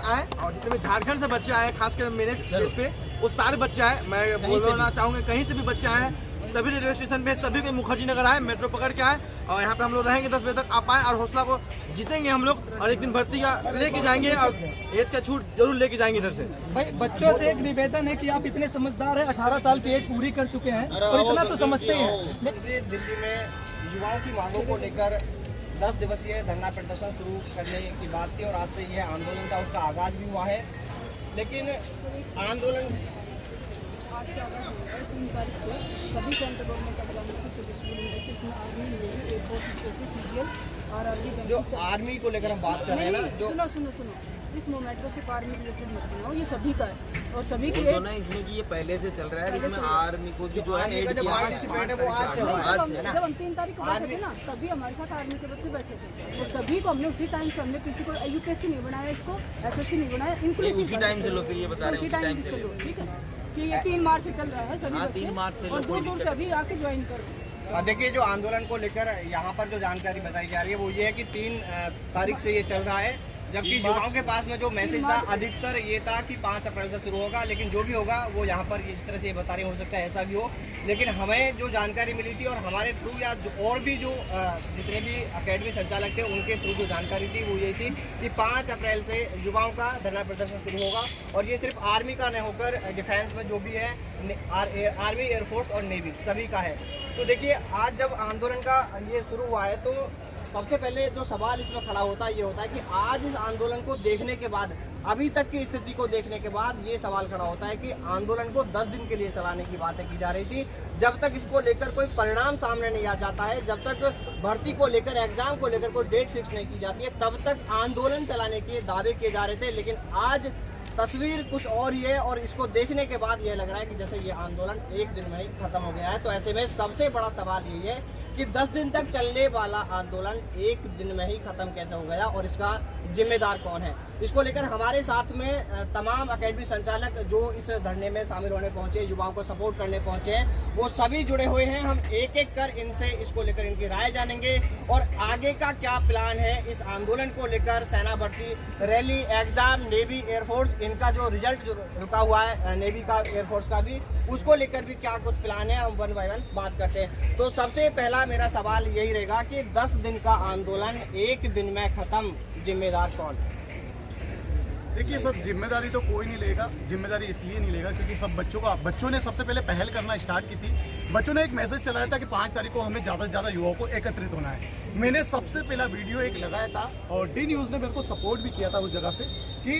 आए और जितने भी झारखंड से बच्चे आए, खासकर मेरे केस पे वो सारे बच्चे आए। मैं बोलना चाहूँगा कहीं से भी बच्चे आए, सभी रेलवे स्टेशन पे सभी को मुखर्जी नगर आए, मेट्रो पकड़ के आए और यहाँ पे हम लोग रहेंगे 10 बजे तक। आप आए और हौसला को जीतेंगे हम लोग और एक दिन भर्ती का लेके जाएंगे और एज का छूट जरूर लेके जाएंगे इधर से। भाई बच्चों से एक निवेदन है कि आप इतने समझदार हैं, 18 साल की एज पूरी कर चुके हैं और इतना तो समझते ही हैं। दिल्ली में युवाओं की मांगों को लेकर 10 दिवसीय धरना प्रदर्शन शुरू करने की बात थी और आज से यह आंदोलन का उसका आगाज भी हुआ है। लेकिन आंदोलन 3 तारीख से सभी सेंट्रल गवर्नमेंट जो आर्मी को लेकर हम बात कर रहे हैं ना, जो सुनो इस मोमेंटो से आर्मी रिलेटेड मत बनाओ, ये सभी का है और सभी के तो ना इसमें कि ये पहले से चल रहा है, इसमें आर्मी को जो है ऐड किया है। जब हम 3 तारीख को बैठे थे ना, तभी हमारे साथ आर्मी के बच्चे बैठे थे और सभी को हमने उसी टाइम से, हमने किसी को यूपीएससी नहीं बनाया, इसको एसएससी नहीं बनाया, इंक्लूसिव उसी टाइम से लो, फिर ये बता रहे उसी टाइम से लो, ठीक है कि ये 3 मार्च से चल रहा है सभी बच्चे 3 मार्च से और दूर से अभी आके ज्वाइन करो। देखिए, जो आंदोलन को लेकर यहाँ पर जो जानकारी बताई जा रही है वो ये है कि 3 तारीख से ये चल रहा है, जबकि युवाओं के पास में जो मैसेज था अधिकतर ये था कि 5 अप्रैल से शुरू होगा। लेकिन जो भी होगा वो यहाँ पर इस तरह से ये बता रहे, हो सकता है ऐसा भी हो। लेकिन हमें जो जानकारी मिली थी और हमारे थ्रू या और भी जो जितने भी अकेडमी संचालक थे उनके थ्रू जो जानकारी थी वो ये थी कि 5 अप्रैल से युवाओं का धरना प्रदर्शन शुरू होगा और ये सिर्फ आर्मी का नहीं होकर डिफेंस में जो भी है आर्मी, एयरफोर्स और नेवी सभी का है। तो देखिए, आज जब आंदोलन का ये शुरू हुआ है तो सबसे पहले जो सवाल इसमें खड़ा होता है ये होता है कि आज इस आंदोलन को देखने के बाद, अभी तक की स्थिति को देखने के बाद ये सवाल खड़ा होता है कि आंदोलन को 10 दिन के लिए चलाने की बातें की जा रही थी। जब तक इसको लेकर कोई परिणाम सामने नहीं आ जाता है, जब तक भर्ती को लेकर, एग्जाम को लेकर कोई डेट फिक्स नहीं की जाती है, तब तक आंदोलन चलाने के दावे किए जा रहे थे। लेकिन आज तस्वीर कुछ और ही है और इसको देखने के बाद ये लग रहा है कि जैसे ये आंदोलन एक दिन में ही खत्म हो गया है। तो ऐसे में सबसे बड़ा सवाल यही है कि 10 दिन तक चलने वाला आंदोलन एक दिन में ही खत्म कैसे हो गया और इसका जिम्मेदार कौन है। इसको लेकर हमारे साथ में तमाम अकेडमी संचालक जो इस धरने में शामिल होने पहुंचे, युवाओं को सपोर्ट करने पहुंचे हैं, वो सभी जुड़े हुए हैं। हम एक एक कर इनसे इसको लेकर इनकी राय जानेंगे और आगे का क्या प्लान है इस आंदोलन को लेकर। सेना भर्ती रैली, एग्जाम, नेवी, एयरफोर्स, इनका जो रिजल्ट रुका हुआ है नेवी का, एयरफोर्स का भी, उसको लेकर भी क्या कुछ प्लान है, हम 1 बाय 1 बात करते हैं। तो सबसे पहला मेरा सवाल यही रहेगा कि 10 दिन का आंदोलन एक दिन में खत्म, जिम्मेदार कौन है? देखिए सर, जिम्मेदारी तो कोई नहीं लेगा। जिम्मेदारी इसलिए नहीं लेगा क्योंकि सब बच्चों ने सबसे पहले पहल करना स्टार्ट की थी। बच्चों ने एक मैसेज चलाया था कि 5 तारीख को हमें ज़्यादा से ज़्यादा युवाओं को एकत्रित होना है। मैंने सबसे पहला वीडियो एक लगाया था और डी न्यूज़ ने मेरे को सपोर्ट भी किया था उस जगह से कि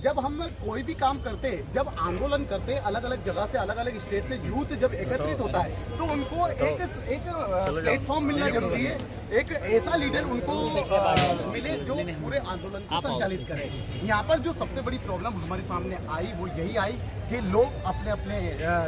जब हम कोई भी काम करते, जब आंदोलन करते, अलग अलग जगह से, अलग अलग स्टेट से यूथ जब एकत्रित होता है तो उनको एक प्लेटफॉर्म मिलना जरूरी है। एक ऐसा लीडर उनको मिले जो पूरे आंदोलन को संचालित करे। यहाँ पर जो सबसे बड़ी प्रॉब्लम हमारे सामने आई वो यही आई कि लोग अपने अपने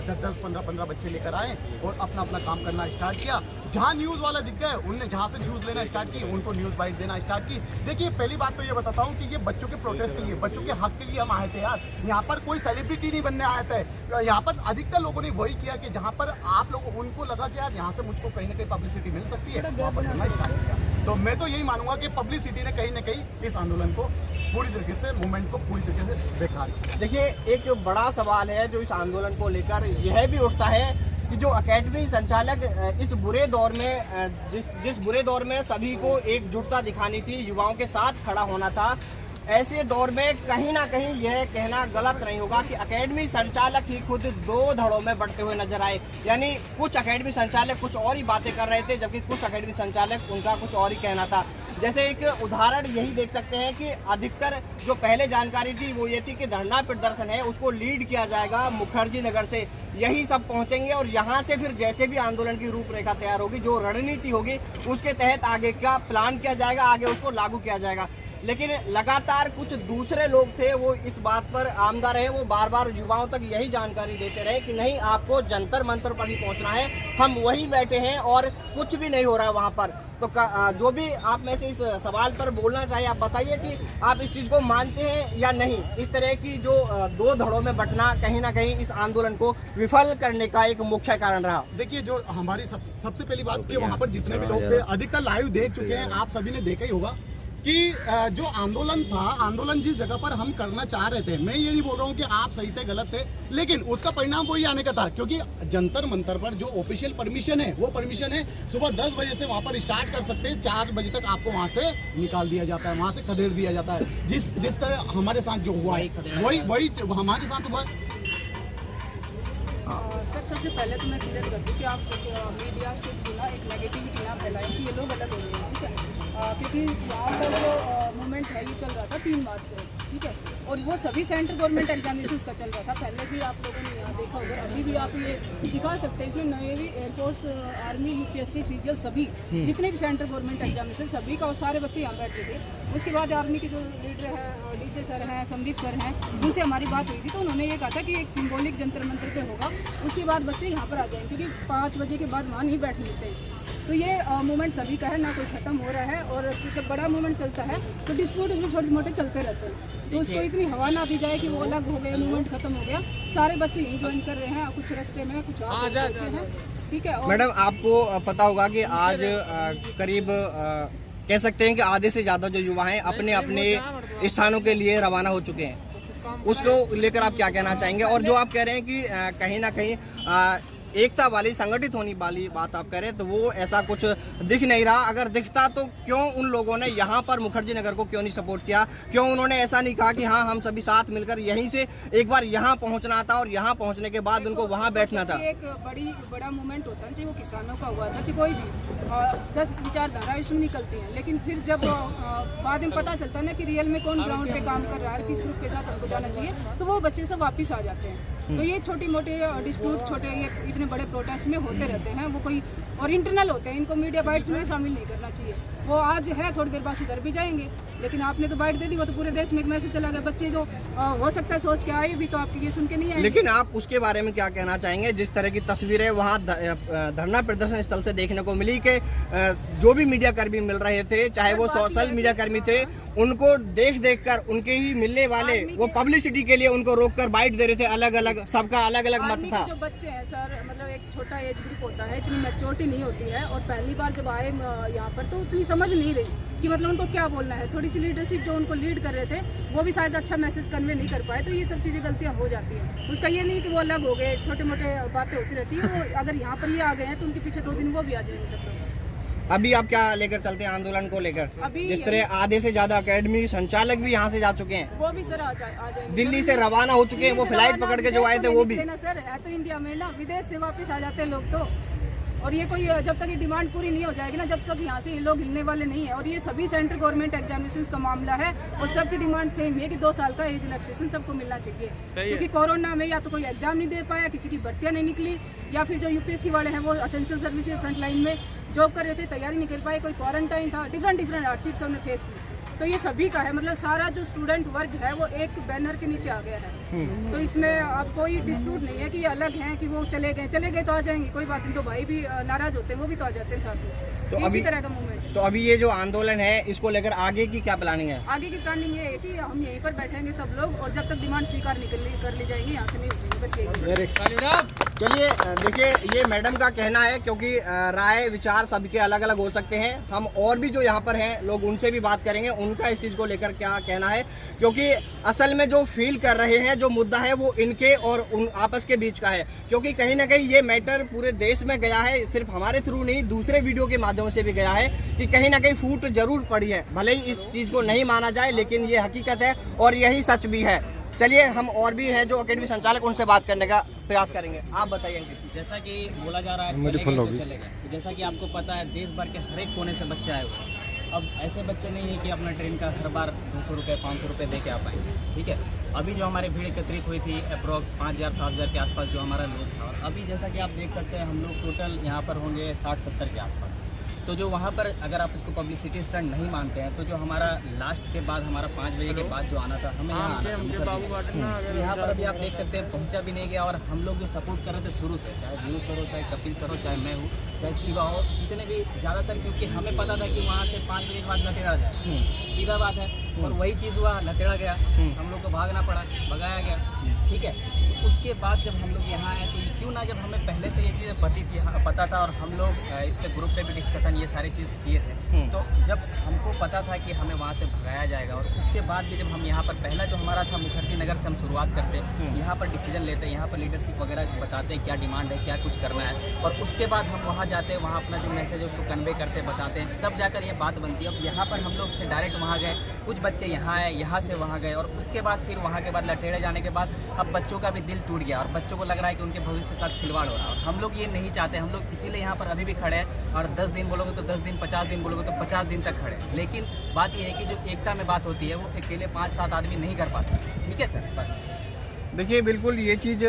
10-10, 15-15 बच्चे लेकर आए और अपना अपना काम करना स्टार्ट किया। जहाँ न्यूज़ वाला दिख गए उनने जहाँ से न्यूज़ लेना स्टार्ट की, उनको न्यूज़ बाइट देना स्टार्ट की। देखिए, पहली बात तो ये बताता हूँ कि ये बच्चों के प्रोटेस्ट के लिए, बच्चों के हक के लिए हम आए थे यार। यहाँ पर कोई सेलिब्रिटी नहीं बनने आए थे। यहाँ पर अधिकतर लोगों ने वही किया कि जहाँ पर आप लोग, उनको लगा कि यार यहाँ से मुझको कहीं ना कहीं पब्लिसिटी मिल सकती है, वहाँ पर करना स्टार्ट किया। तो मैं तो यही मानूंगा कि पब्लिसिटी ने कहीं ना कहीं इस आंदोलन को पूरी तरीके से, मूवमेंट को पूरी तरीके से बेकार किया। देखिए, एक बड़ा सवाल है जो इस आंदोलन को लेकर यह भी उठता है कि जो अकेडमी संचालक इस बुरे दौर में, जिस बुरे दौर में सभी को एकजुटता दिखानी थी, युवाओं के साथ खड़ा होना था, ऐसे दौर में कहीं ना कहीं यह कहना गलत नहीं होगा कि अकेडमी संचालक ही खुद 2 धड़ों में बढ़ते हुए नजर आए। यानी कुछ अकेडमी संचालक कुछ और ही बातें कर रहे थे, जबकि कुछ अकेडमी संचालक उनका कुछ और ही कहना था। जैसे एक उदाहरण यही देख सकते हैं कि अधिकतर जो पहले जानकारी थी वो ये थी कि धरना प्रदर्शन है उसको लीड किया जाएगा मुखर्जी नगर से, यही सब पहुंचेंगे और यहाँ से फिर जैसे भी आंदोलन की रूपरेखा तैयार होगी, जो रणनीति होगी, उसके तहत आगे का प्लान किया जाएगा, आगे उसको लागू किया जाएगा। लेकिन लगातार कुछ दूसरे लोग थे वो इस बात पर आमदा रहे, वो बार बार युवाओं तक यही जानकारी देते रहे कि नहीं, आपको जंतर मंतर पर ही पहुंचना है, हम वहीं बैठे हैं और कुछ भी नहीं हो रहा है वहां पर। तो जो भी आप में से इस सवाल पर बोलना चाहिए, आप बताइए कि आप इस चीज़ को मानते हैं या नहीं। इस तरह की जो 2 धड़ों में बंटना कहीं ना कहीं इस आंदोलन को विफल करने का एक मुख्य कारण रहा। देखिए, जो हमारी सबसे पहली बात कि वहाँ पर जितने भी लोग थे अधिकतर लाइव देख चुके हैं, आप सभी ने देखा ही होगा कि जो आंदोलन था, आंदोलन जिस जगह पर हम करना चाह रहे थे, मैं ये नहीं बोल रहा हूँ कि आप सही थे गलत थे, लेकिन उसका परिणाम वही आने का था, क्योंकि जंतर मंतर पर जो ऑफिशियल परमिशन है वो परमिशन है सुबह 10 बजे से वहाँ पर स्टार्ट कर सकते हैं, 4 बजे तक आपको वहाँ से निकाल दिया जाता है, वहाँ से खदेड़ दिया जाता है। जिस तरह हमारे साथ जो हुआ है वही हमारे साथ हुआ। सर सबसे पहले तो मैं क्लियर कर दूँ कि आप मीडिया के थ्रू ना एक नेगेटिविटी ना फैलाएं कि ये लोग अलग हो गए हैं, ठीक है। क्योंकि यहाँ पर जो मूवमेंट है ये चल रहा था 3 मार्च से, ठीक है, और वो सभी सेंट्रल गवर्नमेंट एग्जामिनेशंस का चल रहा था। पहले भी आप लोगों ने यहाँ देखा होगा, अभी भी आप ये दिखा सकते हैं, इसमें navy, air force, army, UPSC, CGL सभी जितने भी सेंट्रल गवर्नमेंट एग्जामिनेशन सभी का, और सारे बच्चे यहाँ बैठे थे। उसके बाद आर्मी के जो लीडर है, डीजे सर हैं, संदीप सर हैं, उनसे हमारी बात हुई थी, तो उन्होंने ये कहा था कि एक सिंबॉलिक जंतर मंतर पे होगा, उसके बाद बच्चे यहाँ पर आ जाएंगे, क्योंकि 5 बजे के बाद वहाँ नहीं बैठने देते। तो ये मूवमेंट सभी का है, ना कोई ख़त्म हो रहा है, और जब बड़ा मूवमेंट चलता है तो डिस्प्यूट इसमें छोटे मोटे चलते रहते हैं, तो उसको इतनी हवा ना दी जाए कि वो अलग हो गए, मूवमेंट खत्म हो गया। सारे बच्चे यहीं ज्वाइन कर रहे हैं, कुछ रास्ते में, कुछ बच्चे हैं, ठीक है। मैडम आपको पता होगा कि आज करीब कह सकते हैं कि आधे से ज़्यादा जो युवा हैं अपने अपने स्थानों के लिए रवाना हो चुके हैं, उसको लेकर आप क्या कहना चाहेंगे? और जो आप कह रहे हैं कि कहीं ना कहीं एकता वाली, संगठित होने वाली बात आप करें, तो वो ऐसा कुछ दिख नहीं रहा। अगर दिखता तो क्यों उन लोगों ने यहाँ पर मुखर्जी नगर को क्यों नहीं सपोर्ट किया? क्यों उन्होंने ऐसा नहीं कहा कि हाँ हम सभी साथ मिलकर यहीं से एक बार यहाँ पहुँचना था और यहाँ पहुँचने के बाद उनको वहाँ बैठना था? एक बड़ा मूवमेंट होता है, चाहे वो किसानों का हुआ था, चाहे कोई भी 10 विचारधारा इसमें निकलती हैं, लेकिन फिर जब बाद में पता चलता है ना कि रियल में कौन ग्राउंड पे काम कर रहा है, किस ग्रुप के साथ हमको जाना चाहिए, तो वो बच्चे सब वापस आ जाते हैं। तो ये छोटी मोटे डिस्प्यूट, छोटे ये इतने बड़े प्रोटेस्ट में होते रहते हैं, वो कोई और इंटरनल होते हैं, इनको मीडिया बाइट्स में शामिल नहीं करना चाहिए। वो आज है, थोड़ी देर बाद उधर भी जाएंगे, लेकिन आपने तो बाइट दे दी, वो तो पूरे देश में एक मैसेज चला गया। बच्चे जो हो सकता है सोच के आए भी, तो आपकी ये सुन के नहीं आए। लेकिन आप उसके बारे में क्या कहना चाहेंगे? जिस तरह की तस्वीरें वहाँ धरना प्रदर्शन स्थल से देखने को मिली कि जो भी मीडिया कर्मी मिल रहे थे, चाहे वो सोशल मीडिया कर्मी थे, उनको देख कर उनके ही मिलने वाले वो पब्लिसिटी के लिए उनको रोककर बाइट दे रहे थे, अलग अलग, सबका अलग अलग मत था। जो बच्चे हैं सर, मतलब एक छोटा एज ग्रुप होता है, इतनी मैच्योरिटी नहीं होती है, और पहली बार जब आए यहाँ पर तो उतनी समझ नहीं रही कि मतलब उनको क्या बोलना है। थोड़ी सी लीडरशिप जो उनको लीड कर रहे थे वो भी शायद अच्छा मैसेज कन्वे नहीं कर पाए, तो ये सब चीज़ें गलतियाँ हो जाती हैं। उसका ये नहीं कि वो अलग हो गए, छोटे मोटे बातें होती रहती है। वो अगर यहाँ पर ये आ गए हैं तो उनके पीछे 2 दिन वो भी आ जाएंगे सब लोग। अभी आप क्या लेकर चलते हैं आंदोलन को लेकर? अभी जिस तरह आधे से ज्यादा एकेडमी संचालक भी यहाँ से जा चुके हैं, वो भी सर आ जाएंगे, दिल्ली से रवाना हो चुके हैं, वो फ्लाइट पकड़ के जो आए थे वो भी। सर है तो इंडिया में ना, विदेश से वापस आ जाते हैं लोग तो। और ये कोई जब तक ये डिमांड पूरी नहीं हो जाएगी ना, जब तक यहाँ से ये लोग हिलने वाले नहीं है। और ये सभी सेंट्रल गवर्नमेंट एग्जामिनेशंस का मामला है, और सबकी डिमांड सेम है कि 2 साल का एज रिलैक्सेशन सबको मिलना चाहिए। क्योंकि कोरोना में या तो कोई एग्जाम नहीं दे पाया, किसी की भर्तियाँ नहीं निकली, या फिर जो यूपीएससी वाले हैं वो असेंशियल सर्विस फ्रंट लाइन में जॉब कर रहे थे, तैयारी नहीं कर पाए, कोई क्वारंटाइन था, डिफरेंट हार्डशिप्स हमने फेस की। तो ये सभी का है, मतलब सारा जो स्टूडेंट वर्ग है वो एक बैनर के नीचे आ गया है। तो इसमें अब कोई डिस्प्यूट नहीं है कि ये अलग हैं कि वो चले गए तो आ जाएंगे, कोई बात नहीं। तो भाई भी नाराज होते हैं, वो भी तो आ जाते हैं साथ में। तो इसी तरह का मूवमेंट। तो अभी ये जो आंदोलन है, इसको लेकर आगे की क्या प्लानिंग है? आगे की प्लानिंग ये है कि हम यहीं पर बैठेंगे सब लोग, और जब तक डिमांड स्वीकार कर ली जाएंगी, यहाँ से नहीं उठेंगे, बस यही। चलिए देखिए, ये मैडम का कहना है, क्योंकि राय विचार सबके अलग अलग हो सकते हैं। हम और भी जो यहाँ पर हैं लोग, उनसे भी बात करेंगे, उनका इस चीज़ को लेकर क्या कहना है, क्योंकि असल में जो फील कर रहे हैं, जो मुद्दा है वो इनके और उन आपस के बीच का है। क्योंकि कहीं ना कहीं ये मैटर पूरे देश में गया है, सिर्फ हमारे थ्रू नहीं, दूसरे वीडियो के माध्यम से भी गया है कि कहीं ना कहीं फूट जरूर पड़ी है। भले ही इस चीज़ को नहीं माना जाए, लेकिन ये हकीकत है और यही सच भी है। चलिए, हम और भी हैं जो अकेडमी संचालक, उनसे बात करने का प्रयास करेंगे। आप बताइए। जैसा कि बोला जा रहा है चलेगा तो चलेगा, तो जैसा कि आपको पता है देश भर के हर एक कोने से बच्चे आए हुए हैं। अब ऐसे बच्चे नहीं है कि अपना ट्रेन का हर बार 200 रुपये 500 रुपये दे के आ पाएंगे, ठीक है। अभी जो हमारी भीड़ एकत्रित हुई थी अप्रॉक्स 5000-7000 के आसपास जो हमारा लोग था, और अभी जैसा कि आप देख सकते हैं हम लोग टोटल यहाँ पर होंगे 60-70 के आसपास। तो जो वहाँ पर अगर आप इसको पब्लिसिटी स्टंट नहीं मानते हैं, तो जो हमारा लास्ट के बाद हमारा 5 बजे के बाद जो आना था, हमें यहाँ यहाँ पर अभी आप देख सकते हैं पहुँचा भी नहीं गया। और हम लोग जो सपोर्ट कर रहे थे शुरू से, चाहे व्यू सर हो, चाहे कपिल सर हो, चाहे मैं हूँ, चाहे शिवा हो, जितने भी ज़्यादातर, क्योंकि हमें पता था कि वहाँ से 5 बजे के बाद लटेरा जाए, सीधा बात है। और वही चीज़ हुआ, लतेड़ा गया, हम लोग को भागना पड़ा, भगाया गया, ठीक है। तो उसके बाद जब हम लोग यहाँ आए तो क्यों ना, जब हमें पहले से ये चीज़ें पता था और हम लोग इस पे ग्रुप पे भी डिस्कशन ये सारी चीज़ किए थे, तो जब हमको पता था कि हमें वहाँ से भगाया जाएगा और उसके बाद भी जब हम यहाँ पर पहला जो हमारा था मुखर्जी नगर से हम शुरुआत करते, यहाँ पर डिसीजन लेते, यहाँ पर लीडरशिप वगैरह बताते क्या डिमांड है, क्या कुछ करना है, और उसके बाद हम वहाँ जाते, वहाँ अपना जो मैसेज है उसको कन्वे करते, बताते हैं, तब जाकर ये बात बनती है। अब यहाँ पर हम लोग से डायरेक्ट वहाँ गए, कुछ बच्चे यहाँ आए, यहाँ से वहाँ गए, और उसके बाद फिर वहाँ के बाद लटेड़े जाने के बाद अब बच्चों का भी दिल टूट गया और बच्चों को लग रहा है कि उनके भविष्य के साथ खिलवाड़ हो रहा है। और हम लोग ये नहीं चाहते, हम लोग इसीलिए यहाँ पर अभी भी खड़े हैं, और 10 दिन बोलोगे तो 10 दिन, 50 दिन बोलोगे तो 50 दिन तक खड़े हैं। लेकिन बात यह है कि जो एकता में बात होती है वो अकेले 5-7 आदमी नहीं कर पाते। ठीक है सर, बस। देखिए, बिल्कुल ये चीज़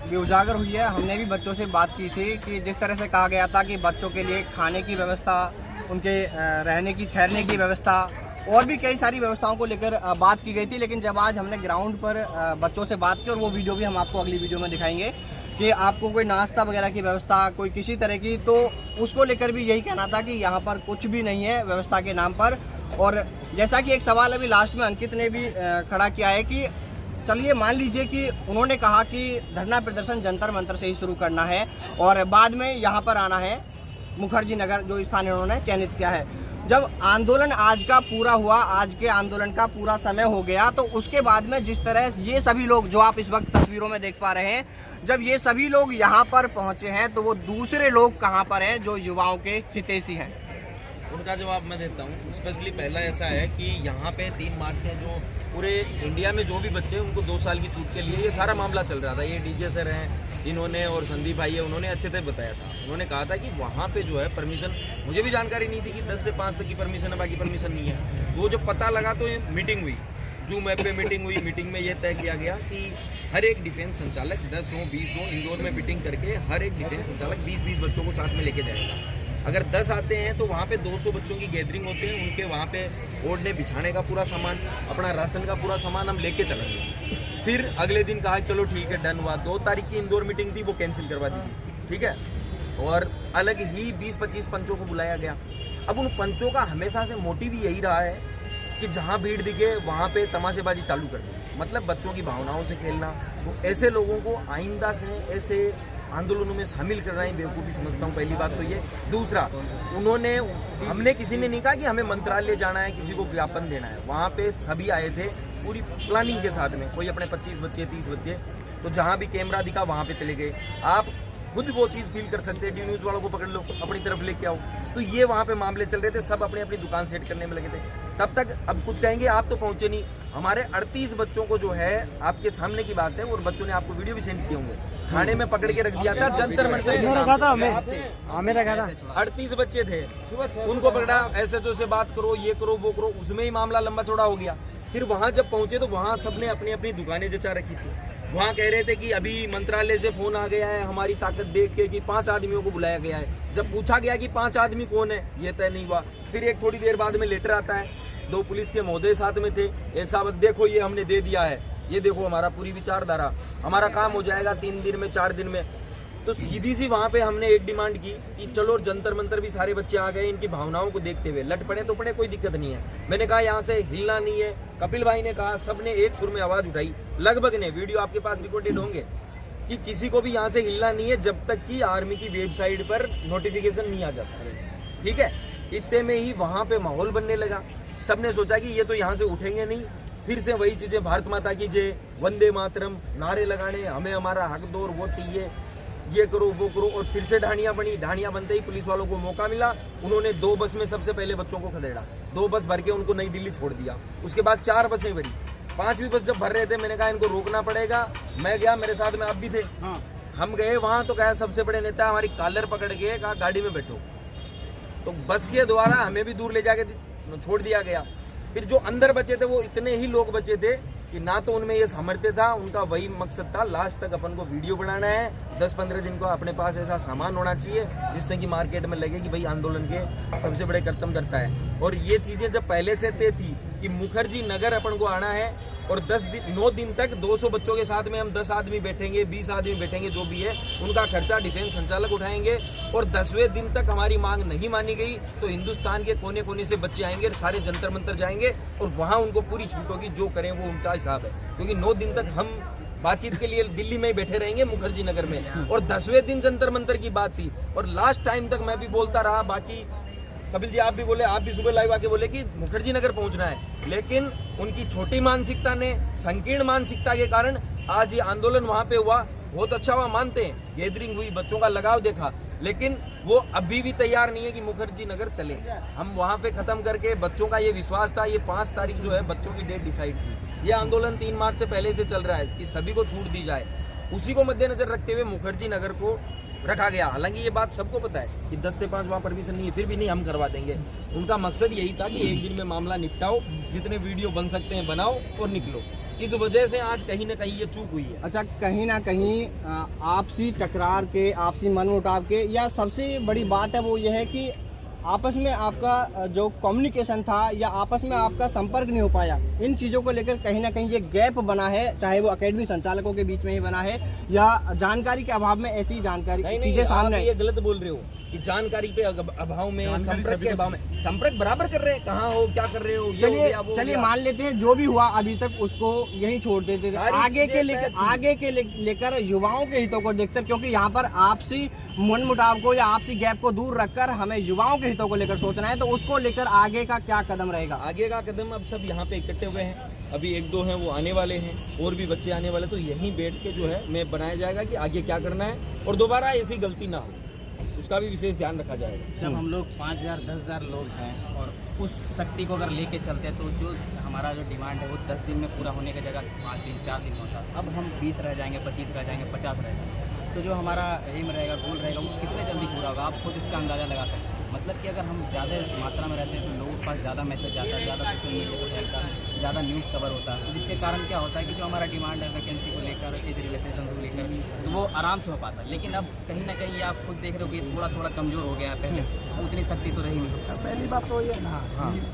भी उजागर हुई है। हमने भी बच्चों से बात की थी कि जिस तरह से कहा गया था कि बच्चों के लिए खाने की व्यवस्था, उनके रहने की, ठहरने की व्यवस्था और भी कई सारी व्यवस्थाओं को लेकर बात की गई थी। लेकिन जब आज हमने ग्राउंड पर बच्चों से बात की, और वो वीडियो भी हम आपको अगली वीडियो में दिखाएंगे कि आपको कोई नाश्ता वगैरह की व्यवस्था, कोई किसी तरह की, तो उसको लेकर भी यही कहना था कि यहाँ पर कुछ भी नहीं है व्यवस्था के नाम पर। और जैसा कि एक सवाल अभी लास्ट में अंकित ने भी खड़ा किया है कि चलिए मान लीजिए कि उन्होंने कहा कि धरना प्रदर्शन जंतर मंतर से ही शुरू करना है और बाद में यहाँ पर आना है मुखर्जी नगर, जो स्थान उन्होंने चयनित किया है। जब आंदोलन आज का पूरा हुआ, आज के आंदोलन का पूरा समय हो गया, तो उसके बाद में जिस तरह ये सभी लोग जो आप इस वक्त तस्वीरों में देख पा रहे हैं, जब ये सभी लोग यहाँ पर पहुँचे हैं तो वो दूसरे लोग कहाँ पर हैं जो युवाओं के हितैषी हैं? उनका जवाब मैं देता हूँ। स्पेशली पहला ऐसा है कि यहाँ पे 3 मार्च से जो पूरे इंडिया में जो भी बच्चे हैं उनको 2 साल की छूट के लिए ये सारा मामला चल रहा था। ये डीजे सर हैं इन्होंने और संदीप भाई है, उन्होंने अच्छे से बताया था। उन्होंने कहा था कि वहाँ पे जो है परमिशन, मुझे भी जानकारी नहीं थी कि 10 से 5 तक की परमिशन है, बाकी परमिशन नहीं है। वो जो पता लगा तो ये मीटिंग हुई, जूम ऐप पे मीटिंग हुई। मीटिंग में ये तय किया गया कि हर एक डिफेंस संचालक 10 हो 20 हो, इंदौर में मीटिंग करके हर एक डिफेंस संचालक 20-20 बच्चों को साथ में लेके जाएगा। अगर 10 आते हैं तो वहाँ पे 200 बच्चों की गैदरिंग होते हैं, उनके वहाँ पे ओढ़ने बिछाने का पूरा सामान, अपना राशन का पूरा सामान हम लेके चलेंगे। फिर अगले दिन कहा चलो ठीक है, डन हुआ। 2 तारीख की इंदौर मीटिंग थी, वो कैंसिल करवा दी थी, ठीक है। और अलग ही 20-25 पंचों को बुलाया गया। अब उन पंचों का हमेशा से मोटिव यही रहा है कि जहाँ भीड़ दिखे वहाँ पे तमाशेबाजी चालू कर दी, मतलब बच्चों की भावनाओं से खेलना। तो ऐसे लोगों को आइंदा से ऐसे आंदोलनों में शामिल करना ही बेवकूफ़ी समझता हूँ, पहली बात तो ये। दूसरा, हमने किसी ने नहीं कहा कि हमें मंत्रालय जाना है, किसी को ज्ञापन देना है। वहाँ पे सभी आए थे पूरी प्लानिंग के साथ में, कोई अपने 25 बच्चे 30 बच्चे, तो जहाँ भी कैमरा दिखा वहाँ पे चले गए। आप खुद वो चीज़ फील कर सकते हैं, डी न्यूज़ वालों को पकड़ लो, अपनी तरफ लेके आओ। तो ये वहाँ पे मामले चल रहे थे, सब अपनी अपनी दुकान सेट करने में लगे थे। तब तक अब कुछ कहेंगे आप तो पहुँचे नहीं। हमारे 38 बच्चों को जो है, आपके सामने की बात है, और बच्चों ने आपको वीडियो भी सेंड किए होंगे, थाने में पकड़ के रख दिया था जंतर मंतर। 38 बच्चे थे, उनको पकड़ा, SHO से बात करो, ये करो वो करो, उसमें ही मामला लंबा चौड़ा हो गया। फिर वहाँ जब पहुँचे तो वहाँ सबने अपनी अपनी दुकानें जचा रखी थी। वहाँ कह रहे थे कि अभी मंत्रालय से फोन आ गया है हमारी ताकत देख के कि 5 आदमियों को बुलाया गया है। जब पूछा गया कि 5 आदमी कौन है, ये तय नहीं हुआ। फिर एक थोड़ी देर बाद में लेटर आता है, 2 पुलिस के महोदय साथ में थे। एक साहब, देखो ये हमने दे दिया है, ये देखो हमारा पूरी विचारधारा, हमारा काम हो जाएगा 3 दिन में 4 दिन में। तो सीधी सी वहाँ पे हमने एक डिमांड की कि चलो जंतर मंतर भी सारे बच्चे आ गए, इनकी भावनाओं को देखते हुए लट पड़े तो पड़े, कोई दिक्कत नहीं है। मैंने कहा यहाँ से हिलना नहीं है। कपिल भाई ने कहा, सबने एक सुर में आवाज़ उठाई, लगभग ने, वीडियो आपके पास रिकॉर्डेड होंगे, कि किसी को भी यहाँ से हिलना नहीं है जब तक कि आर्मी की वेबसाइट पर नोटिफिकेशन नहीं आ जाता, ठीक है। इतने में ही वहाँ पे माहौल बनने लगा। सबने सोचा कि ये तो यहाँ से उठेंगे नहीं, फिर से वही चीज़ें, भारत माता की जय, वंदे मातरम, नारे लगाने, हमें हमारा हक दो और वो चाहिए, ये करो वो करो। और फिर से ढाणियाँ बनी। ढाणियाँ बनते ही पुलिस वालों को मौका मिला, उन्होंने 2 बस में सबसे पहले बच्चों को खदेड़ा, 2 बस भर के उनको नई दिल्ली छोड़ दिया। उसके बाद 4 बसें भरी। 5वीं बस जब भर रहे थे, मैंने कहा इनको रोकना पड़ेगा। मैं गया, मेरे साथ में आप भी थे, हम गए वहाँ, तो कहा सबसे बड़े नेता हमारी कॉलर पकड़ के कहा गाड़ी में बैठो। तो बस के द्वारा हमें भी दूर ले जाके छोड़ दिया गया। फिर जो अंदर बचे थे वो इतने ही लोग बचे थे कि ना तो उनमें ये सामर्थ्य था, उनका वही मकसद था लास्ट तक अपन को वीडियो बनाना है, 10-15 दिन को अपने पास ऐसा सामान होना चाहिए जिससे कि मार्केट में लगे कि भाई आंदोलन के सबसे बड़े कर्तव्य करता है। और ये चीज़ें जब पहले से तय थी कि मुखर्जी नगर अपन को आना है और 9 दिन तक 200 बच्चों के साथ में हम 10 आदमी बैठेंगे, 20 आदमी बैठेंगे, जो भी है उनका खर्चा डिफेंस संचालक उठाएंगे। और 10वें दिन तक हमारी मांग नहीं मानी गई तो हिंदुस्तान के कोने कोने से बच्चे आएंगे, सारे जंतर मंतर जाएंगे और वहाँ उनको पूरी छूट होगी, जो करें वो उनका हिसाब है। क्योंकि 9 दिन तक हम बातचीत के लिए दिल्ली में ही बैठे रहेंगे मुखर्जी नगर में, और 10वें दिन जंतर मंतर की बात थी। और लास्ट टाइम तक मैं भी बोलता रहा, बाकी कपिल जी आप भी बोले, आप भी सुबह लाइव आके बोले कि मुखर्जी नगर पहुंचना है, लेकिन उनकी छोटी मानसिकता ने, संकीर्ण मानसिकता के कारण आज ये आंदोलन वहां पे हुआ। बहुत अच्छा हुआ, मानते हैं, गैदरिंग हुई, बच्चों का लगाव देखा, लेकिन वो अभी भी तैयार नहीं है कि मुखर्जी नगर चले। हम वहां पे खत्म करके, बच्चों का ये विश्वास था, ये 5 तारीख जो है बच्चों की डेट डिसाइड थी। ये आंदोलन 3 मार्च से पहले से चल रहा है कि सभी को छूट दी जाए, उसी को मद्देनजर रखते हुए मुखर्जी नगर को रखा गया। हालांकि ये बात सबको पता है कि 10 से 5 वहाँ परमिशन नहीं है, फिर भी नहीं, हम करवा देंगे। उनका मकसद यही था कि एक दिन में मामला निपटाओ, जितने वीडियो बन सकते हैं बनाओ और निकलो। इस वजह से आज कहीं ना कहीं ये चूक हुई है। अच्छा, कहीं ना कहीं आपसी टकरार के, आपसी मनमुटाव के, या सबसे बड़ी बात है वो ये है कि आपस में आपका जो कम्युनिकेशन था या आपस में आपका संपर्क नहीं हो पाया। इन चीज़ों को लेकर कहीं ना कहीं ये गैप बना है, चाहे वो एकेडमी संचालकों के बीच में ही बना है या जानकारी के अभाव में ऐसी जानकारी चीज़ें सामने आई। ये गलत बोल रहे हो कि जानकारी पे अभाव में, संपर्क के अभाव में। संपर्क बराबर कर रहे हैं, कहाँ हो, क्या कर रहे हो। चलिए मान लेते हैं जो भी हुआ अभी तक उसको यहीं छोड़ देते थे, आगे के लेकर युवाओं के हितों को देखकर, क्योंकि यहाँ पर आपसी मनमुटाव को या आपसी गैप को दूर रखकर हमें युवाओं के हितों को लेकर सोचना है। तो उसको लेकर आगे का क्या कदम रहेगा? आगे का कदम, अब सब यहाँ पे इकट्ठे हुए हैं, अभी 1-2 हैं वो आने वाले हैं, और भी बच्चे आने वाले, तो यहीं बैठ के जो है मैं बनाया जाएगा कि आगे क्या करना है और दोबारा ऐसी गलती ना हो, उसका भी विशेष ध्यान रखा जाएगा। जब हम लोग 5000 10,000 लोग हैं और उस शक्ति को अगर लेके चलते हैं तो जो हमारा जो डिमांड है वो 10 दिन में पूरा होने की जगह 5 दिन 4 दिन होता। अब हम 20 रह जाएंगे, 25 रह जाएंगे, 50 रह जाएंगे, तो जो हमारा एम रहेगा, गोल रहेगा, वो कितने जल्दी पूरा होगा आप खुद इसका अंदाज़ा लगा सकते हैं। मतलब कि अगर हम ज़्यादा मात्रा में रहते हैं तो लोगों के पास ज़्यादा मैसेज आता है, ज़्यादा सोशल मीडिया पर फैलता है, ज़्यादा न्यूज़ कवर होता है, तो जिसके कारण क्या होता है कि जो हमारा डिमांड है वैकेंसी को लेकर, एज रिलैक्सेशन को लेकर, तो वो आराम से हो पाता है। लेकिन अब कहीं ना कहीं आप खुद देख रहे हो कि थोड़ा थोड़ा कमज़ोर हो गया है, पहले से उतनी शक्ति तो रही नहीं। सर पहली बात तो ये ना कि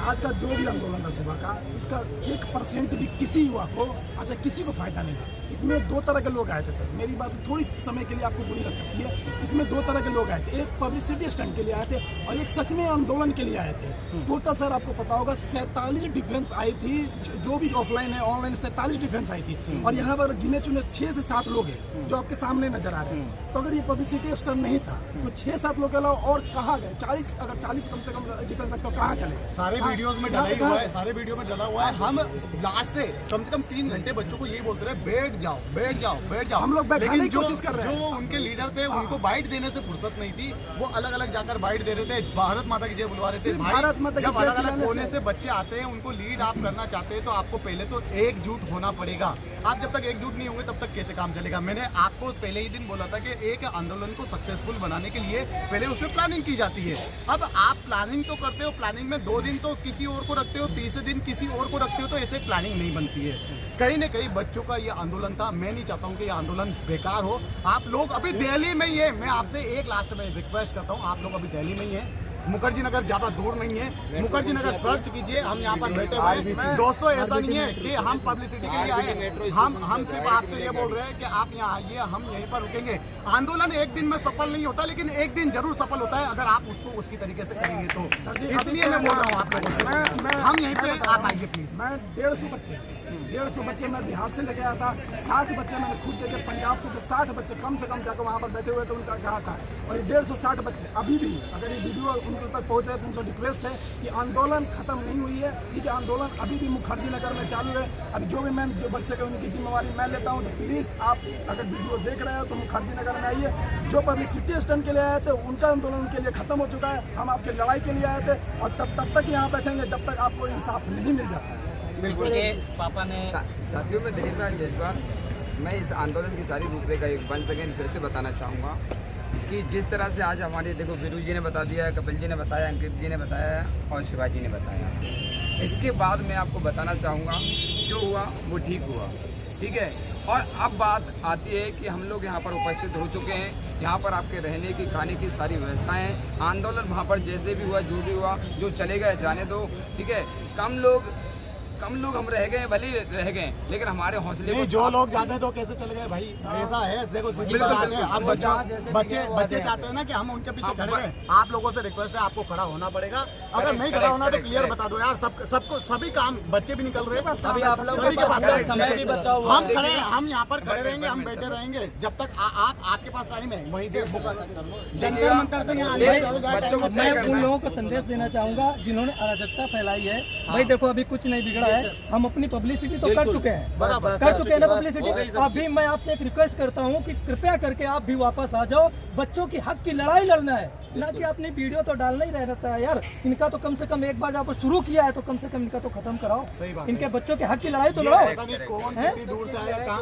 आज का जो भी आंदोलन है सुबह का, इसका 1% भी किसी युवा को, अच्छा किसी को फायदा नहीं है। इसमें 2 तरह के लोग आए थे सर, मेरी बात थोड़ी समय के लिए आपको बुरी लग सकती है। इसमें 2 तरह के लोग आए थे, एक पब्लिसिटी स्टंट के लिए आए थे और एक सच में आंदोलन के लिए आए थे। टोटल सर आपको पता होगा 47 डिफेंस आई थी, जो भी ऑफलाइन है ऑनलाइन 47 डिफेंस आई थी, और यहाँ पर गिने चुने 6 से 7 लोग हैं जो आपके सामने नजर आ रहे हैं। तो अगर ये पब्लिसिटी स्टंट नहीं था तो 6-7 लोग के अलावा और कहाँ गए? 40 अगर 40 कम से कम डिफेंस रखते हो कहाँ चले? सारे वीडियोस में डला ही हुआ है, सारे वीडियो में डला हुआ है। हम लास्ट से कम 3 घंटे बच्चों को यही बोलते रहे, बैठ जाओ बैठ जाओ बैठ जाओ। हम लोग बैठाने की कोशिश कर रहे हैं। जो उनके लीडर थे उनको बाइट देने से फुर्सत नहीं थी, वो अलग अलग जाकर बाइट दे रहे थे, भारत माता की जय बुलवा रहे थे। भारत माता की जब जय अलग अलग कोने से बच्चे आते हैं, उनको लीड आप करना चाहते हैं तो आपको पहले तो एकजुट होना पड़ेगा। आप जब तक एकजुट नहीं होंगे तब तक कैसे काम चलेगा? मैंने आपको पहले ही दिन बोला था कि एक आंदोलन को सक्सेसफुल बनाने के लिए पहले उसमें प्लानिंग की जाती है। अब आप प्लानिंग तो करते हो, प्लानिंग में 2 दिन तो किसी और को रखते हो, तीसरे दिन किसी और को रखते हो, तो ऐसे प्लानिंग नहीं बनती है। कहीं ना कहीं बच्चों का ये आंदोलन था, मैं नहीं चाहता हूँ कि ये आंदोलन बेकार हो। आप लोग अभी दिल्ली में ही है, मैं आपसे एक लास्ट में रिक्वेस्ट करता हूँ, आप लोग अभी दिल्ली में ही है, मुखर्जी नगर ज्यादा दूर नहीं है, मुखर्जी नगर सर्च कीजिए, हम यहाँ पर बैठे हुए हैं। दोस्तों ऐसा नहीं है कि हम पब्लिसिटी के लिए आए, हम सिर्फ आपसे ये बोल रहे हैं कि आप यहाँ आइए, हम यहीं पर रुकेंगे। आंदोलन एक दिन में सफल नहीं होता, लेकिन एक दिन जरूर सफल होता है अगर आप उसको उसकी तरीके से करेंगे तो। इसलिए मैं बोल रहा हूँ आप लोगों से, हम यहीं पे आप आइए प्लीज। मैं 150 बच्चे मैं बिहार से लेके आया था, 60 बच्चे मैंने खुद देखे पंजाब से, जो 60 बच्चे कम से कम जाकर वहाँ पर बैठे हुए थे उनका कहा था, और ये 150-60 बच्चे अभी भी अगर ये वीडियो उनके तक पहुँच रहे तो उनसे रिक्वेस्ट है कि आंदोलन खत्म नहीं हुई है, ठीक है, आंदोलन अभी भी मुखर्जी नगर में चालू है। अभी जो भी मैं जो बच्चे का उनकी जिम्मेवारी मैं लेता हूँ, तो प्लीज़ आप अगर वीडियो देख रहे हो तो मुखर्जी नगर में आइए। जो पब्लिसिटी स्टंट के लिए आए थे उनका आंदोलन के लिए खत्म हो चुका है, हम आपकी लड़ाई के लिए आए थे और तब तक यहाँ बैठेंगे जब तक आपको इंसाफ नहीं मिल जाता। बिल्कुल पापा ने साथियों में दिलीप राज जयसवाल, मैं इस आंदोलन की सारी रूपरेखा एक 1 सेकेंड फिर से बताना चाहूँगा कि जिस तरह से आज हमारे देखो वीरू जी ने बता दिया, कपिल जी ने बताया, अंकित जी ने बताया और शिवाजी ने बताया। इसके बाद मैं आपको बताना चाहूँगा जो हुआ वो ठीक हुआ, ठीक है। और अब बात आती है कि हम लोग यहाँ पर उपस्थित हो चुके हैं। यहाँ पर आपके रहने की खाने की सारी व्यवस्थाएं हैं। आंदोलन वहाँ पर जैसे भी हुआ जो भी हुआ जो चले गए जाने दो, ठीक है। कम लोग हम रह गए, भले ही रह गए, लेकिन हमारे हौसले को जो लोग जाते हैं तो कैसे चले गए भाई, ऐसा है। देखो सीधी बात है, अब बच्चे चाहते हैं ना कि हम उनके पीछे खड़े हैं। आप लोगों से रिक्वेस्ट है, आपको खड़ा होना पड़ेगा। अगर नहीं खड़ा होना तो क्लियर बता दो यार। सबको सभी काम, बच्चे भी निकल रहे हैं, सभी के पास समय भी बचा हुआ। हम खड़े, हम यहाँ पर खड़े रहेंगे, हम बैठे रहेंगे जब तक आपके पास टाइम है। वहीं से जंतर मंतर से मैं उन लोगों को संदेश देना चाहूंगा जिन्होंने अराजकता फैलाई है। भाई देखो अभी कुछ नहीं बिगड़ा है, हम अपनी पब्लिसिटी तो कर चुके हैं, कर चुके हैं ना पब्लिसिटी। अभी मैं आपसे एक रिक्वेस्ट करता हूं कि कृपया करके आप भी वापस आ जाओ। बच्चों की हक की लड़ाई लड़ना है, ना कि अपनी वीडियो तो डालना ही रहता है यार। इनका तो कम से कम एक बार जब शुरू किया है तो कम से कम इनका तो खत्म कराओ। इनके बच्चों के हक की लड़ाई तो लड़ो।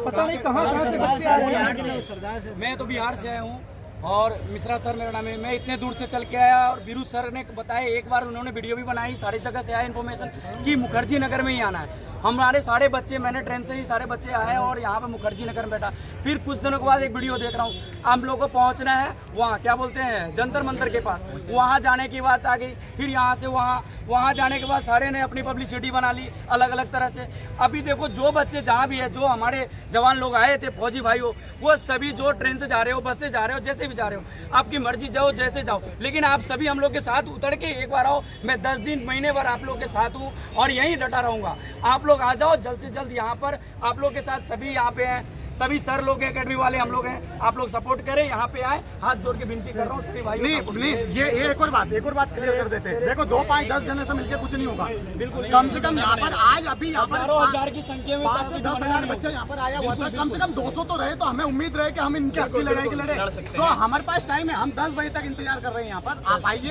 पता नहीं कहाँ से बच्चे आ रहे हैं। मैं तो बिहार से आया हूँ और मिश्रा सर मेरा नाम है। मैं इतने दूर से चल के आया और बीरू सर ने बताया, एक बार उन्होंने वीडियो भी बनाई, सारी जगह से आया इन्फॉर्मेशन कि मुखर्जी नगर में ही आना है। हमारे सारे बच्चे, मैंने ट्रेन से ही सारे बच्चे आए और यहाँ पे मुखर्जी नगर में बैठा। फिर कुछ दिनों के बाद एक वीडियो देख रहा हूँ, हम लोग को पहुँचना है वहाँ क्या बोलते हैं जंतर मंतर के पास, वहाँ जाने की बात आ गई। फिर यहाँ से वहाँ जाने के बाद सारे ने अपनी पब्लिसिटी बना ली अलग अलग तरह से। अभी देखो जो बच्चे जहाँ भी है, जो हमारे जवान लोग आए थे, फौजी भाई हो, वो सभी जो ट्रेन से जा रहे हो, बस से जा रहे हो, जैसे भी जा रहे हो, आपकी मर्जी, जाओ जैसे जाओ, लेकिन आप सभी हम लोग के साथ उतर के एक बार आओ। मैं 10 दिन महीने भर आप लोग के साथ हूँ और यहीं डटा रहूँगा। आप लोग आ जाओ जल्द से जल्द यहाँ पर। आप लोग के साथ सभी यहाँ पे हैं, सभी सर लोग हैं, एकेडमी वाले हम लोग हैं। आप लोग सपोर्ट करें, यहाँ पे आए, हाथ जोड़ के विनती कर रहा हूँ सभी भाइयों। नहीं, ये एक और बात क्लियर कर देते हैं। देखो 2, 5, 10 जने से मिलकर कुछ नहीं होगा। बिल्कुल कम से कम यहाँ पर आज अभी यहाँ पर 10,000 की संख्या में 5 से 10,000 बच्चे यहाँ पर आया हुआ था। कम से कम 200 तो रहे, तो हमें उम्मीद रहे कि हम इनके हक की लड़ाई की लड़े। तो हमारे पास टाइम है, हम 10 बजे तक इंतजार कर रहे हैं यहाँ पर। आप आइए,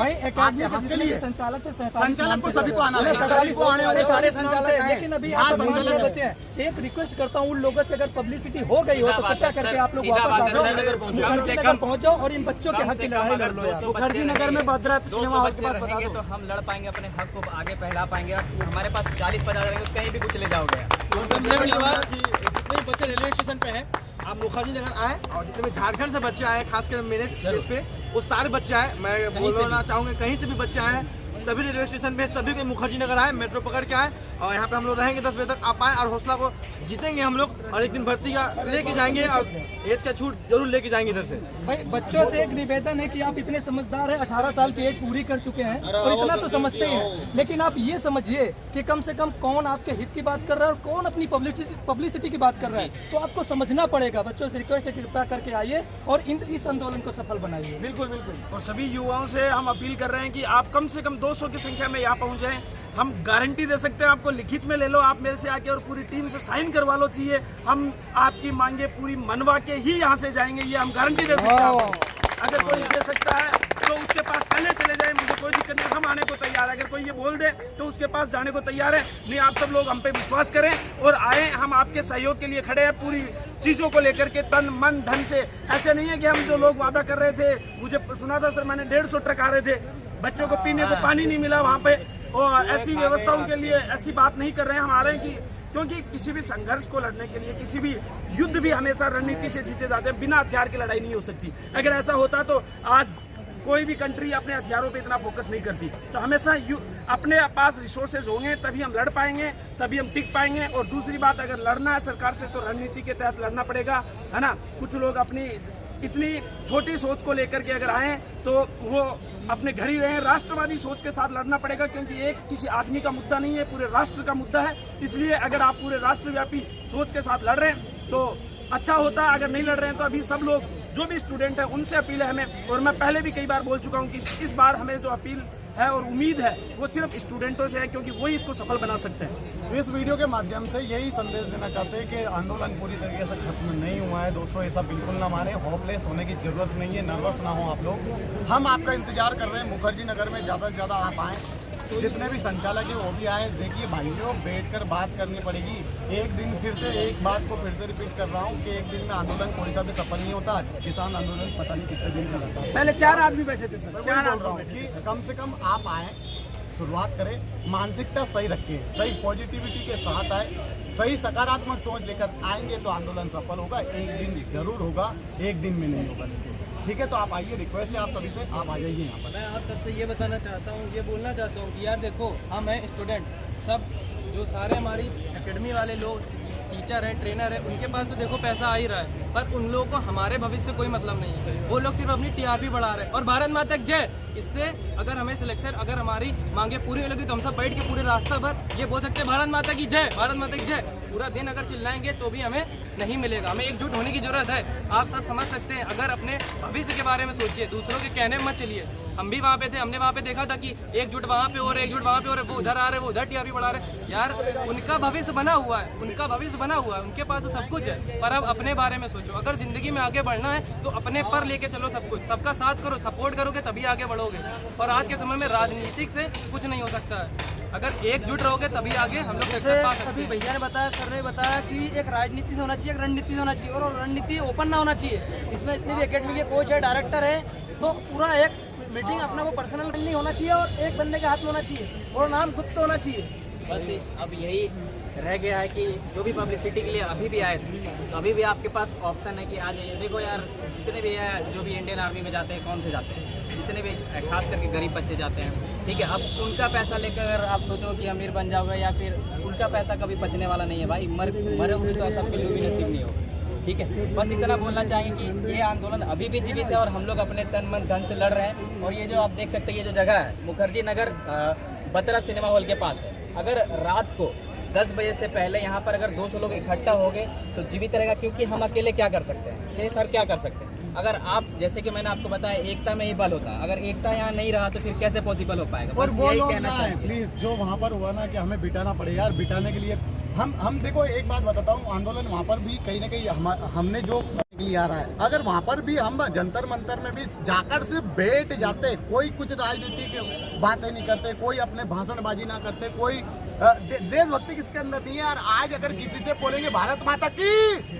आपके लिए संचालक को सभी को आना है, सारे संचालक, लेकिन अभी बच्चे हैं। एक रिक्वेस्ट करता हूँ उन लोगों से, अगर पब्लिसिटी हो गई हो तो कृपया करके आप लोग वापस आ जाओ, मुखर्जी नगर पहुँच जाओ और इन बच्चों के हक की लड़ाई लड़ लो यार। मुखर्जी नगर में भद्रा रहेंगे तो हम लड़ पाएंगे, अपने हक को आगे फैला पाएंगे। हमारे पास 40-50 रहेंगे तो कहीं भी कुछ ले जाओगे। सबसे बड़ी बात कि जितने भी बच्चे रेलवे स्टेशन पे हैं, आप मुखर्जी नगर आए और जितने भी झारखंड से बच्चे आए, खासकर मेरे केस पे वो सारे बच्चे आए। मैं बोलना चाहूँगा कहीं से भी बच्चे आए, सभी रेलवे स्टेशन पे सभी को मुखर्जी नगर आए, मेट्रो पकड़ के आए और यहाँ पे हम लोग रहेंगे 10 बजे तक। आप आए और हौसला को जीतेंगे हम लोग और एक दिन भर्ती का लेके जाएंगे और एज का छूट जरूर लेके जाएंगे इधर से। भाई बच्चों से एक निवेदन है कि आप इतने समझदार हैं, 18 साल की एज पूरी कर चुके हैं और इतना तो समझते ही हैं, लेकिन आप ये समझिए कि कम से कम कौन आपके हित की बात कर रहा है और कौन अपनी पब्लिसिटी की बात कर रहा है। तो आपको समझना पड़ेगा। बच्चों से रिक्वेस्ट है कि कृपया करके आइए और इस आंदोलन को सफल बनाइए। बिल्कुल। और सभी युवाओं से हम अपील कर रहे हैं कि आप कम से कम 200 की संख्या में यहाँ पहुँच जाएं। हम गारंटी दे सकते हैं, आपको लिखित में ले लो, आप मेरे से आके और पूरी टीम से साइन करवा लो। चाहिए हम आपकी मांगे पूरी मनवा के ही यहाँ से जाएंगे, ये हम गारंटी दे सकते हैं। अगर कोई दे सकता है तो उसके पास पहले चले जाए, मुझे कोई दिक्कत नहीं, हम आने को तैयार है। अगर कोई ये बोल दे तो उसके पास जाने को तैयार है। नहीं, आप सब लोग हम पे विश्वास करें और आए, हम आपके सहयोग के लिए खड़े हैं पूरी चीज़ों को लेकर के, तन मन धन से। ऐसे नहीं है कि हम जो लोग वादा कर रहे थे, मुझे सुना था सर, मैंने 150 ट्रक आ रहे थे, बच्चों को पीने को पानी नहीं मिला वहाँ पे, और ऐसी व्यवस्थाओं के लिए ऐसी बात नहीं कर रहे हैं हम। आ रहे हैं कि क्योंकि किसी भी संघर्ष को लड़ने के लिए, किसी भी युद्ध भी हमेशा रणनीति से जीते जाते हैं, बिना हथियार की लड़ाई नहीं हो सकती। अगर ऐसा होता तो आज कोई भी कंट्री अपने हथियारों पे इतना फोकस नहीं करती। तो हमेशा अपने पास रिसोर्सेज होंगे तभी हम लड़ पाएंगे, तभी हम टिक पाएंगे। और दूसरी बात, अगर लड़ना है सरकार से तो रणनीति के तहत लड़ना पड़ेगा, है ना। कुछ लोग अपनी इतनी छोटी सोच को लेकर के अगर आए तो वो अपने घर ही रहें। राष्ट्रवादी सोच के साथ लड़ना पड़ेगा, क्योंकि एक किसी आदमी का मुद्दा नहीं है, पूरे राष्ट्र का मुद्दा है। इसलिए अगर आप पूरे राष्ट्रव्यापी सोच के साथ लड़ रहे हैं तो अच्छा होता है। अगर नहीं लड़ रहे हैं तो अभी सब लोग जो भी स्टूडेंट हैं उनसे अपील है हमें, और मैं पहले भी कई बार बोल चुका हूँ कि इस बार हमें जो अपील है और उम्मीद है वो सिर्फ स्टूडेंटों से है, क्योंकि वही इसको सफल बना सकते हैं। इस वीडियो के माध्यम से यही संदेश देना चाहते हैं कि आंदोलन पूरी तरीके से खत्म नहीं हुआ है। दोस्तों, ऐसा बिल्कुल ना माने, होपलेस होने की जरूरत नहीं है, नर्वस ना हो आप लोग। हम आपका इंतजार कर रहे हैं मुखर्जी नगर में, ज़्यादा से ज़्यादा आप आएँ, जितने भी संचालक है वो भी आए। देखिए भाइयों, बैठकर बात करनी पड़ेगी। एक दिन फिर से एक बात को फिर से रिपीट कर रहा हूँ कि एक दिन में आंदोलन कोई सा भी सफल नहीं होता। किसान आंदोलन पता नहीं कितने दिन का रहता है। पहले 4 आदमी बैठे थे सर, 4 बोल रहा हूँ कि कम से कम आप आए, शुरुआत करें, मानसिकता सही रखें, सही पॉजिटिविटी के साथ आए, सही सकारात्मक सोच लेकर आएंगे तो आंदोलन सफल होगा। एक दिन जरूर होगा, एक दिन में नहीं होगा। ठीक है, तो आप आइए, रिक्वेस्ट है आप सभी से, आप आ जाइए यहाँ पर। मैं आप सबसे ये बताना चाहता हूँ, ये बोलना चाहता हूँ कि यार देखो, हम हैं स्टूडेंट, सब जो सारे हमारी एकेडमी वाले लोग टीचर हैं, ट्रेनर है, उनके पास तो देखो पैसा आ ही रहा है, पर उन लोगों को हमारे भविष्य से कोई मतलब नहीं है। वो लोग सिर्फ अपनी टीआरपी बढ़ा रहे हैं। और भारत माता की जय, इससे अगर हमें सिलेक्शन, अगर हमारी मांगे पूरी हो लगी तो हम सब बैठ के पूरे रास्ता भर ये बोल सकते हैं भारत माता की जय, भारत माता की जय। पूरा दिन अगर चिल्लाएंगे तो भी हमें नहीं मिलेगा। हमें एकजुट होने की जरूरत है। आप सब समझ सकते हैं, अगर अपने भविष्य के बारे में सोचिए, दूसरों के कहने में मत चलिए। हम भी वहाँ पे थे, हमने वहाँ पे देखा था कि एकजुट वहाँ पे हो रहे, एकजुट वहाँ पे हो रहे, वो उधर आ रहे, वो उधर टीआरपी बढ़ा रहे। यार उनका भविष्य बना हुआ है, उनका भविष्य बना हुआ है, उनके पास तो सब कुछ है, पर अब अपने बारे में सोचो। अगर जिंदगी में आगे बढ़ना है तो अपने पर लेके चलो सब कुछ, सबका साथ करो, सपोर्ट करोगे तभी आगे बढ़ोगे। और आज के समय में राजनीतिक से कुछ नहीं हो सकता है। अगर एकजुट रहोगे तभी आगे हम लोग सक्सेस पा सकते हैं। अभी भैया ने बताया, सर ने बताया कि एक राजनीति से होना चाहिए, एक रणनीति से होना चाहिए, और रणनीति ओपन ना होना चाहिए। इसमें इतने भी एकेडमी के कोच है, डायरेक्टर है, तो पूरा एक मीटिंग अपना वो पर्सनल नहीं होना चाहिए और एक बंदे के हाथ में होना चाहिए और नाम गुप्त होना चाहिए। बस अब यही रह गया है कि जो भी पब्लिसिटी के लिए अभी भी आए थे, तो अभी भी आपके पास ऑप्शन है कि आ जाइए। देखो यार, जितने भी है जो भी इंडियन आर्मी में जाते हैं, कौन से जाते हैं, जितने भी खास करके गरीब बच्चे जाते हैं, ठीक है। अब उनका पैसा लेकर अगर आप सोचो कि अमीर बन जाओगे, या फिर उनका पैसा कभी बचने वाला नहीं है भाई। मरे हुए तो ऐसा बिल्कुल भी नसीब नहीं होगा, ठीक है। बस इतना बोलना चाहेंगे कि ये आंदोलन अभी भी जीवित है और हम लोग अपने तन मन धन से लड़ रहे हैं। और ये जो आप देख सकते हैं, ये जो जगह है मुखर्जी नगर बत्रा सिनेमा हॉल के पास है। अगर रात को 10 बजे से पहले यहाँ पर अगर 200 लोग इकट्ठा हो गए तो जीवित रहेगा, क्योंकि हम अकेले क्या कर सकते हैं, ये सर क्या कर सकते हैं। अगर आप, जैसे कि मैंने आपको बताया, एकता में ही बल होता है। अगर एकता यहाँ नहीं रहा तो फिर कैसे पॉसिबल हो पाएगा। और वो लोग कहना ना प्लीज, जो वहाँ पर हुआ ना कि हमें बिठाना पड़ेगा यार, बिठाने के लिए हम देखो, एक बात बताता हूँ, आंदोलन वहाँ पर भी कहीं ना कहीं हमने जो लिए आ रहा है, अगर वहाँ पर भी हम जंतर मंतर में भी जाकर से बैठ जाते, कोई कुछ राजनीति की बातें नहीं करते, कोई अपने भाषणबाजी ना करते, कोई देशभक्ति किसके अंदर नहीं है। और आज अगर किसी से बोलेंगे भारत माता की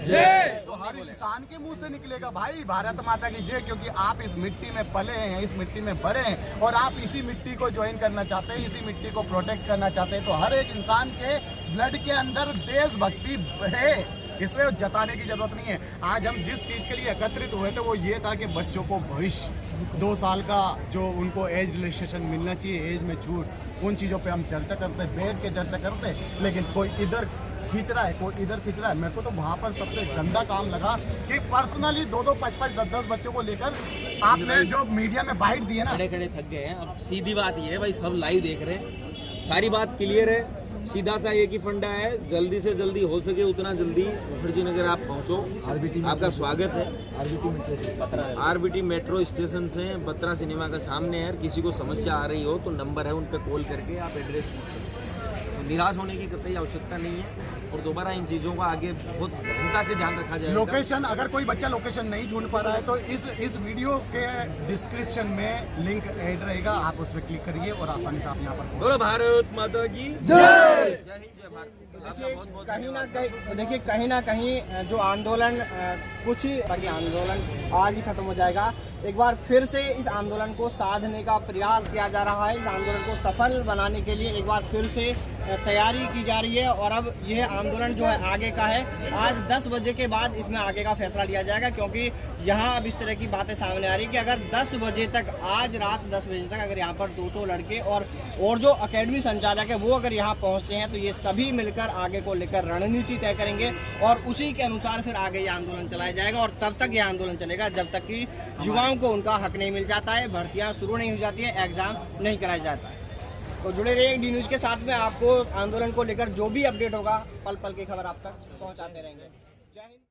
जय, तो हर इंसान के मुंह से निकलेगा भाई भारत माता की जय, क्योंकि आप इस मिट्टी में पले हैं, इस मिट्टी में बड़े हैं और आप इसी मिट्टी को ज्वाइन करना चाहते हैं, इसी मिट्टी को प्रोटेक्ट करना चाहते हैं। तो हर एक इंसान के ब्लड के अंदर देशभक्ति है, इसमें जताने की जरूरत नहीं है। आज हम जिस चीज के लिए एकत्रित हुए थे वो ये था कि बच्चों को भविष्य 2 साल का जो उनको एज रिलैक्सेशन मिलना चाहिए, एज में छूट, उन चीज़ों पे हम चर्चा करते, बैठ के चर्चा करते, लेकिन कोई इधर खींच रहा है, कोई इधर खींच रहा है। मेरे को तो वहाँ पर सबसे गंदा काम लगा कि पर्सनली 2-2, 5-5, 10-10 बच्चों को लेकर आपने जो मीडिया में बाइट दिए ना, खड़े खड़े थक गए हैं। अब सीधी बात ये है भाई, सब लाइव देख रहे हैं, सारी बात क्लियर है। सीधा सा एक ही फंडा है, जल्दी से जल्दी हो सके उतना जल्दी मुखर्जी नगर आप पहुंचो। आपका स्वागत है। आरबीटी मेट्रो स्टेशन से बत्रा सिनेमा का सामने है। किसी को समस्या आ रही हो तो नंबर है, उन पर कॉल करके आप एड्रेस पूछ सकते हैं। तो निराश होने की कतई आवश्यकता नहीं है और दोबारा इन चीज़ों का आगे बहुत गंभीरता से ध्यान रखा जाएगा। लोकेशन, अगर कोई बच्चा लोकेशन नहीं ढूंढ पा रहा है तो इस वीडियो के डिस्क्रिप्शन में लिंक ऐड रहेगा, आप उस पर क्लिक करिए और आसानी से आप यहाँ पर बोलो भारत माता की जय। जय हिंद, जय भारत। देखिए कहीं ना कहीं जो आंदोलन कुछ बाकी आंदोलन आज ही खत्म हो जाएगा। एक बार फिर से इस आंदोलन को साधने का प्रयास किया जा रहा है। इस आंदोलन को सफल बनाने के लिए एक बार फिर से तैयारी की जा रही है और अब यह आंदोलन जो है आगे का है। आज 10 बजे के बाद इसमें आगे का फैसला लिया जाएगा, क्योंकि यहाँ अब इस तरह की बातें सामने आ रही है कि अगर 10 बजे तक, आज रात 10 बजे तक अगर यहाँ पर 200 लड़के और जो अकेडमी संचालक है वो अगर यहाँ पहुँचते हैं तो ये सभी मिलकर आगे को लेकर रणनीति तय करेंगे और उसी के अनुसार फिर आगे ये आंदोलन चलाया जाएगा। और तब तक ये आंदोलन चलेगा जब तक कि युवाओं को उनका हक नहीं मिल जाता है, भर्तियाँ शुरू नहीं हो जाती है, एग्जाम नहीं कराया जाता है। तो जुड़े रहिए डी न्यूज़ के साथ में, आपको आंदोलन को लेकर जो भी अपडेट होगा पल पल की खबर आप तक पहुंचाते रहेंगे। जय हिंद।